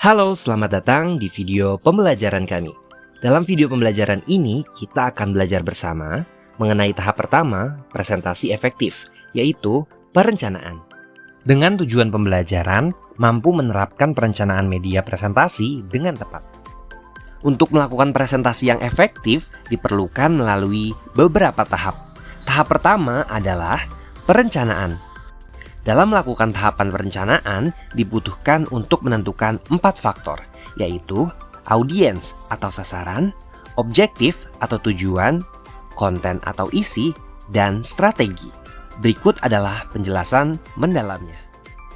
Halo, selamat datang di video pembelajaran kami. Dalam video pembelajaran ini, kita akan belajar bersama mengenai tahap pertama presentasi efektif, yaitu perencanaan. Dengan tujuan pembelajaran, mampu menerapkan perencanaan media presentasi dengan tepat. Untuk melakukan presentasi yang efektif, diperlukan melalui beberapa tahap. Tahap pertama adalah perencanaan. Dalam melakukan tahapan perencanaan, dibutuhkan untuk menentukan 4 faktor, yaitu audiens atau sasaran, objektif atau tujuan, konten atau isi, dan strategi. Berikut adalah penjelasan mendalamnya.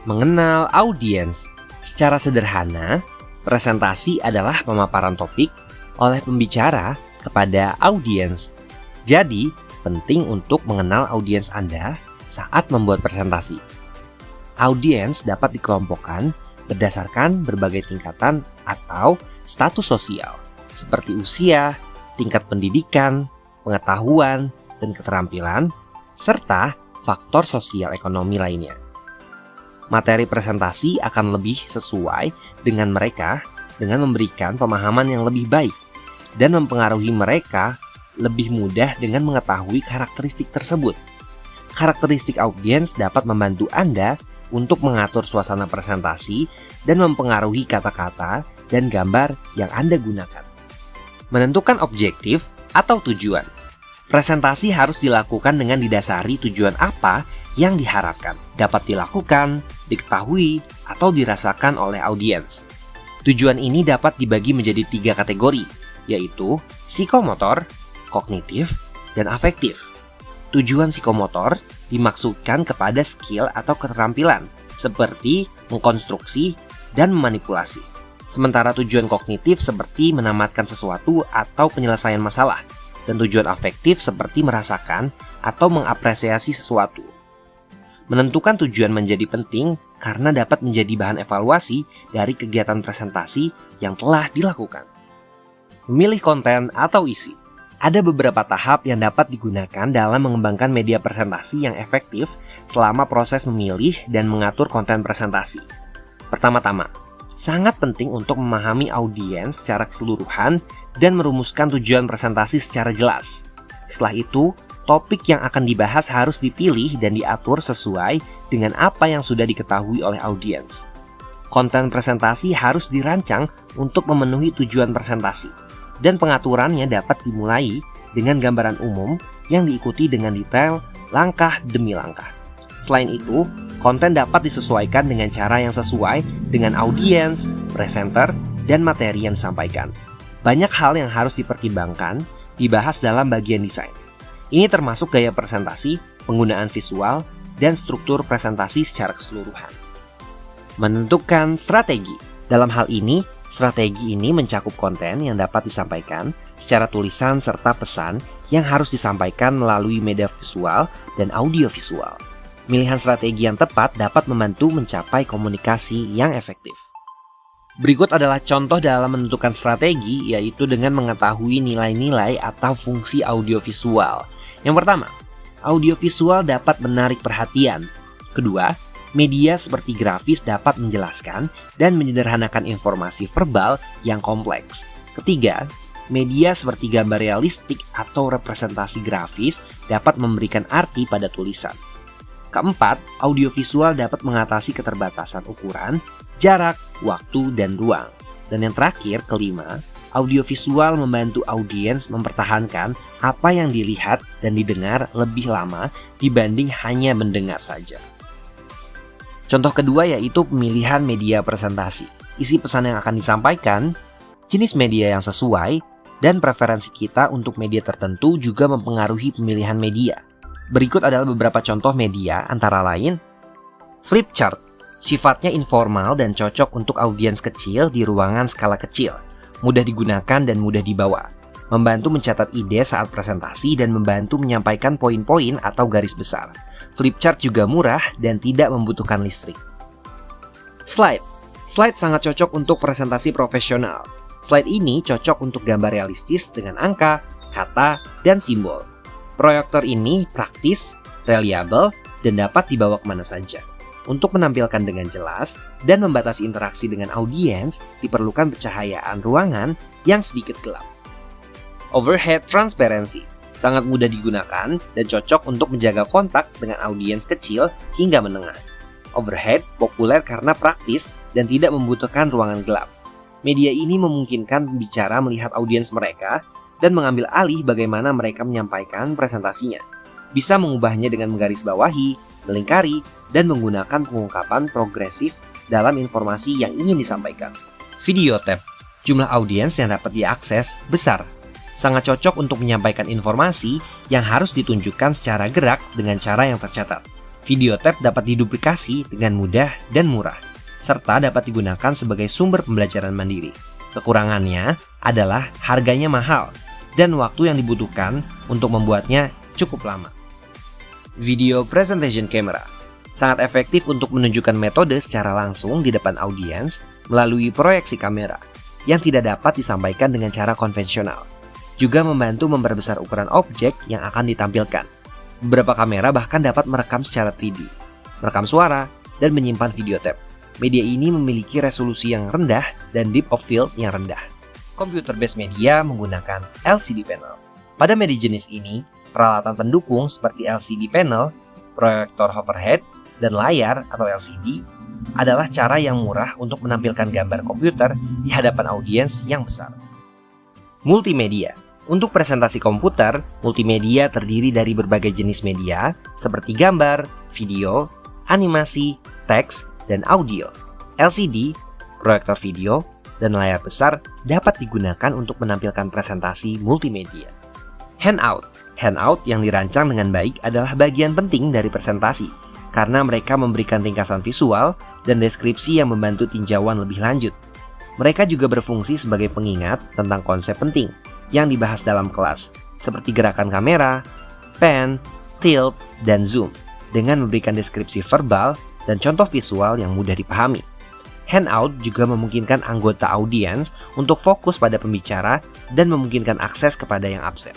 Mengenal audiens. Secara sederhana, presentasi adalah pemaparan topik oleh pembicara kepada audiens. Jadi, penting untuk mengenal audiens Anda saat membuat presentasi. Audiens dapat dikelompokkan berdasarkan berbagai tingkatan atau status sosial, seperti usia, tingkat pendidikan, pengetahuan, dan keterampilan, serta faktor sosial ekonomi lainnya. Materi presentasi akan lebih sesuai dengan mereka dengan memberikan pemahaman yang lebih baik dan mempengaruhi mereka lebih mudah dengan mengetahui karakteristik tersebut. Karakteristik audiens dapat membantu Anda untuk mengatur suasana presentasi dan mempengaruhi kata-kata dan gambar yang Anda gunakan. Menentukan objektif atau tujuan. Presentasi harus dilakukan dengan didasari tujuan apa yang diharapkan, dapat dilakukan, diketahui, atau dirasakan oleh audiens. Tujuan ini dapat dibagi menjadi 3 kategori, yaitu psikomotor, kognitif, dan afektif. Tujuan psikomotor dimaksudkan kepada skill atau keterampilan seperti mengkonstruksi dan memanipulasi. Sementara tujuan kognitif seperti menamatkan sesuatu atau penyelesaian masalah, dan tujuan afektif seperti merasakan atau mengapresiasi sesuatu. Menentukan tujuan menjadi penting karena dapat menjadi bahan evaluasi dari kegiatan presentasi yang telah dilakukan. Memilih konten atau isi. Ada beberapa tahap yang dapat digunakan dalam mengembangkan media presentasi yang efektif selama proses memilih dan mengatur konten presentasi. Pertama-tama, sangat penting untuk memahami audiens secara keseluruhan dan merumuskan tujuan presentasi secara jelas. Setelah itu, topik yang akan dibahas harus dipilih dan diatur sesuai dengan apa yang sudah diketahui oleh audiens. Konten presentasi harus dirancang untuk memenuhi tujuan presentasi, dan pengaturannya dapat dimulai dengan gambaran umum yang diikuti dengan detail langkah demi langkah. Selain itu, konten dapat disesuaikan dengan cara yang sesuai dengan audiens, presenter, dan materi yang disampaikan. Banyak hal yang harus dipertimbangkan dibahas dalam bagian desain. Ini termasuk gaya presentasi, penggunaan visual, dan struktur presentasi secara keseluruhan. Menentukan strategi. Dalam hal ini, strategi ini mencakup konten yang dapat disampaikan secara tulisan serta pesan yang harus disampaikan melalui media visual dan audiovisual. Pemilihan strategi yang tepat dapat membantu mencapai komunikasi yang efektif. Berikut adalah contoh dalam menentukan strategi, yaitu dengan mengetahui nilai-nilai atau fungsi audiovisual. Yang pertama, audiovisual dapat menarik perhatian. Kedua, media seperti grafis dapat menjelaskan dan menyederhanakan informasi verbal yang kompleks. Ketiga, media seperti gambar realistik atau representasi grafis dapat memberikan arti pada tulisan. Keempat, audiovisual dapat mengatasi keterbatasan ukuran, jarak, waktu, dan ruang. Dan yang terakhir, kelima, audiovisual membantu audiens mempertahankan apa yang dilihat dan didengar lebih lama dibanding hanya mendengar saja. Contoh kedua yaitu pemilihan media presentasi. Isi pesan yang akan disampaikan, jenis media yang sesuai, dan preferensi kita untuk media tertentu juga mempengaruhi pemilihan media. Berikut adalah beberapa contoh media antara lain flip chart. Sifatnya informal dan cocok untuk audiens kecil di ruangan skala kecil. Mudah digunakan dan mudah dibawa. Membantu mencatat ide saat presentasi dan membantu menyampaikan poin-poin atau garis besar. Flipchart juga murah dan tidak membutuhkan listrik. Slide. Slide sangat cocok untuk presentasi profesional. Slide ini cocok untuk gambar realistis dengan angka, kata, dan simbol. Proyektor ini praktis, reliabel, dan dapat dibawa kemana saja. Untuk menampilkan dengan jelas dan membatasi interaksi dengan audiens, diperlukan pencahayaan ruangan yang sedikit gelap. Overhead transparency sangat mudah digunakan dan cocok untuk menjaga kontak dengan audiens kecil hingga menengah. Overhead populer karena praktis dan tidak membutuhkan ruangan gelap. Media ini memungkinkan pembicara melihat audiens mereka dan mengambil alih bagaimana mereka menyampaikan presentasinya. Bisa mengubahnya dengan menggarisbawahi, melingkari, dan menggunakan pengungkapan progresif dalam informasi yang ingin disampaikan. Video tab, jumlah audiens yang dapat diakses besar. Sangat cocok untuk menyampaikan informasi yang harus ditunjukkan secara gerak dengan cara yang tercatat. Video tab dapat diduplikasi dengan mudah dan murah, serta dapat digunakan sebagai sumber pembelajaran mandiri. Kekurangannya adalah harganya mahal dan waktu yang dibutuhkan untuk membuatnya cukup lama. Video presentation camera sangat efektif untuk menunjukkan metode secara langsung di depan audiens melalui proyeksi kamera yang tidak dapat disampaikan dengan cara konvensional. Juga membantu memperbesar ukuran objek yang akan ditampilkan. Beberapa kamera bahkan dapat merekam secara 3D, merekam suara, dan menyimpan video tab. Media ini memiliki resolusi yang rendah dan depth of field yang rendah. Computer-based media menggunakan LCD panel. Pada media jenis ini, peralatan pendukung seperti LCD panel, proyektor overhead, dan layar atau LCD adalah cara yang murah untuk menampilkan gambar komputer di hadapan audiens yang besar. Multimedia. Untuk presentasi komputer, multimedia terdiri dari berbagai jenis media seperti gambar, video, animasi, teks, dan audio. LCD, proyektor video, dan layar besar dapat digunakan untuk menampilkan presentasi multimedia. Handout. Handout yang dirancang dengan baik adalah bagian penting dari presentasi karena mereka memberikan ringkasan visual dan deskripsi yang membantu tinjauan lebih lanjut. Mereka juga berfungsi sebagai pengingat tentang konsep penting yang dibahas dalam kelas, seperti gerakan kamera, pan, tilt, dan zoom, dengan memberikan deskripsi verbal dan contoh visual yang mudah dipahami. Handout juga memungkinkan anggota audiens untuk fokus pada pembicara dan memungkinkan akses kepada yang absen.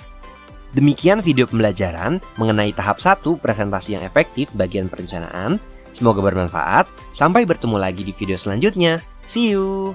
Demikian video pembelajaran mengenai tahap 1 presentasi yang efektif bagian perencanaan. Semoga bermanfaat. Sampai bertemu lagi di video selanjutnya. See you!